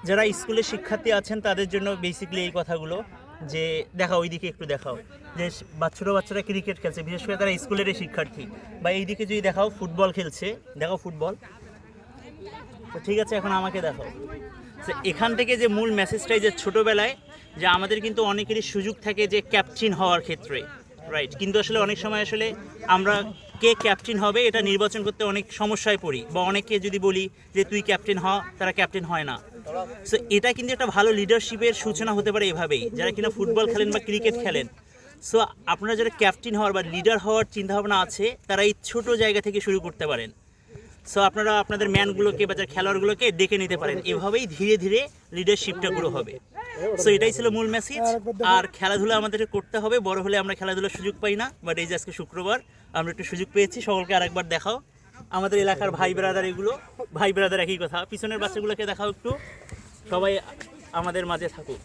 যারা স্কুলের শিক্ষার্থী আছেন তাদের জন্য বেসিক্যালি এই কথাগুলো যে দেখাও, ওইদিকে একটু দেখাও যে বাচ্চারা ক্রিকেট খেলছে, বিশেষ করে তারা স্কুলের শিক্ষার্থী, বা এইদিকে যদি দেখাও ফুটবল খেলছে, দেখাও ফুটবল। তো ঠিক আছে, এখন আমাকে দেখাও। তো এখান থেকে যে মূল মেসেজটাই যে ছোটোবেলায় যে আমাদের কিন্তু অনেকেরই সুযোগ থাকে যে ক্যাপ্টেন হওয়ার ক্ষেত্রে, রাইট, কিন্তু আসলে অনেক সময় আসলে আমরা কে ক্যাপ্টেন হবে এটা নির্বাচন করতে অনেক সমস্যায় পড়ি, বা অনেকে যদি বলি যে তুই ক্যাপ্টেন হ, তারা ক্যাপ্টেন হয় না। সো এটা কিন্তু একটা ভালো লিডারশিপের সূচনা হতে পারে এভাবেই, যারা কিনা ফুটবল খেলেন বা ক্রিকেট খেলেন। সো আপনারা যারা ক্যাপ্টেন হওয়ার বা লিডার হওয়ার চিন্তাভাবনা আছে তারা এই ছোটো জায়গা থেকে শুরু করতে পারেন। সো আপনারা আপনাদের ম্যানগুলোকে বা যারা খেলোয়াড়গুলোকে ডেকে নিতে পারেন, এভাবেই ধীরে ধীরে লিডারশিপটা গ্রো হবে। সো এটাই ছিল মূল মেসেজ। আর খেলাধুলা আমাদেরকে করতে হবে, বড় হলে আমরা খেলাধুলার সুযোগ পাই না, বাট এই যে আজকে শুক্রবার আমরা একটু সুযোগ পেয়েছি। সকলকে আরেকবার দেখাও, আমাদের এলাকার ভাই ব্রাদার, এগুলো ভাই ব্রাদার একই কথা। পিছনের বাচ্চাগুলোকে দেখাও একটু, সবাই আমাদের মাঝে থাকুক।